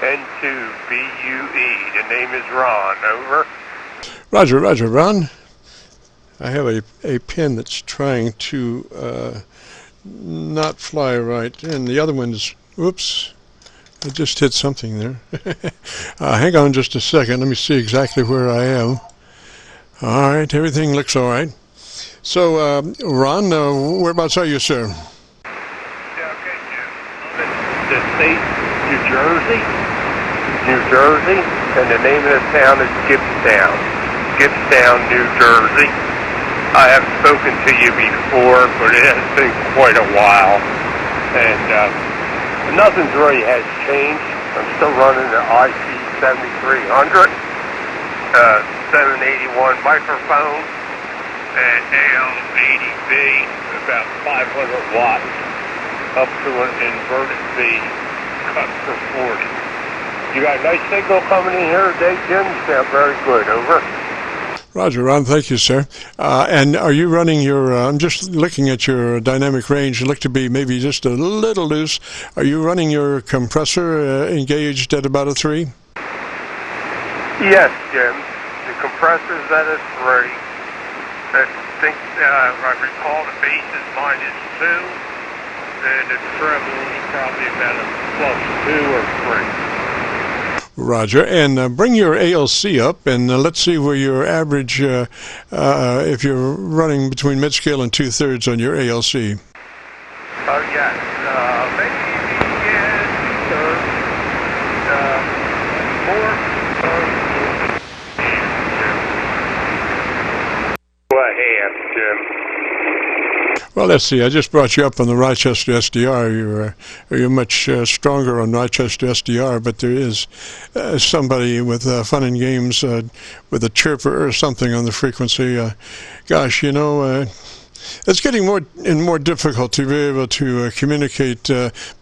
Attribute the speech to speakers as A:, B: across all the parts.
A: RON-N2BUE. The name is Ron. Over.
B: Roger, Roger, Ron. I have a pin that's trying to not fly right, and the other one is, whoops, I just hit something there. Hang on just a second. Let me see exactly where I am. All right, everything looks all right. So, Ron, whereabouts are you, sir?
A: Yeah, okay, Jim. The state, New Jersey, and the name of the town is Gibbstown, New Jersey. I have spoken to you before, but it has been quite a while, and nothing really has changed. I'm still running the IC7300, 781 microphone, and AL80B, about 500 watts, up to an inverted V, cut for 40. You got a nice signal coming in here today, Jim? You sound very good. Over.
B: Roger, Ron. Thank you, sir. And are you running your, I'm just looking at your dynamic range. You look to be maybe just a little loose. Are you running your compressor engaged at about a 3?
A: Yes, Jim. The compressor's at a 3. I think, I recall the bass is -2, and the treble is probably about a +2 or 3.
B: Roger, and bring your ALC up, and let's see where your average, if you're running between mid-scale and 2/3 on your ALC.
A: Oh, yes. Maybe we get more. Go ahead, Jim.
B: Well, let's see. I just brought you up on the Rochester SDR. You're much stronger on Rochester SDR, but there is somebody with fun and games with a chirper or something on the frequency. Gosh, you know, it's getting more and more difficult to be able to communicate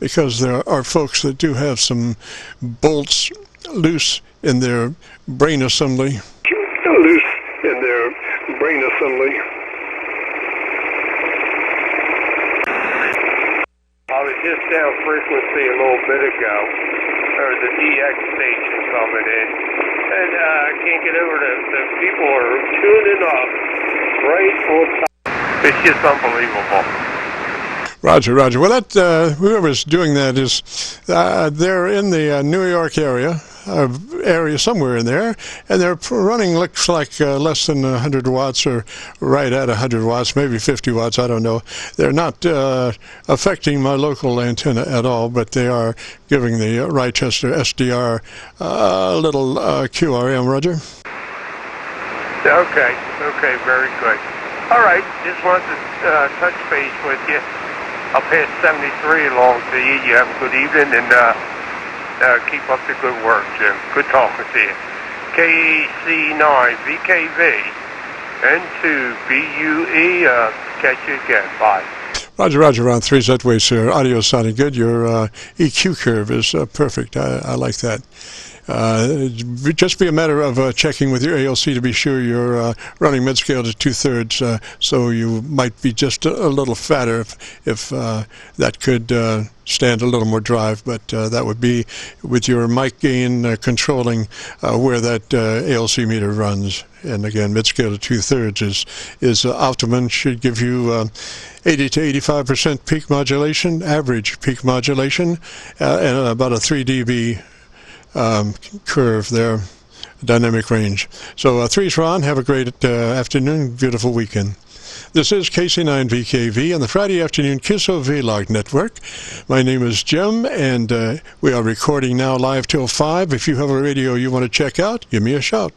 B: because there are folks that do have some bolts loose in their brain assembly.
A: I was just down frequency a little bit ago. There was a DX station coming in, and I can't get over the people are tuning up right on top. It's just unbelievable.
B: Roger, Roger. Well, that whoever's doing that is they're in the New York area somewhere in there, and they're running, looks like less than 100 watts or right at 100 watts, maybe 50 watts, I don't know. They're not affecting my local antenna at all, but they are giving the Rochester SDR a little QRM, Roger.
A: Okay, very good. All right, just wanted to touch base with you. I'll pass 73 along to you. You have a good evening, and keep up the good work, Jim. Good talking to you. KC9VKV, N2BUE. Catch you again. Bye.
B: Roger, Roger, Ron. 3 Z-Waves here. Audio sounding good. Your EQ curve is perfect. I like that. Just be a matter of checking with your ALC to be sure you're running mid-scale to 2/3, so you might be just a little fatter if that could stand a little more drive, but that would be with your mic gain controlling where that ALC meter runs. And again, mid-scale to 2/3 is optimum, should give you 80 to 85% peak modulation, average peak modulation, and about a 3 dB curve there, dynamic range. So 3's Ron, have a great afternoon, beautiful weekend. This is KC9VKV on the Friday afternoon Qso-Vlog network. My name is Jim, and we are recording now live till 5. If you have a radio you want to check out, give me a shout.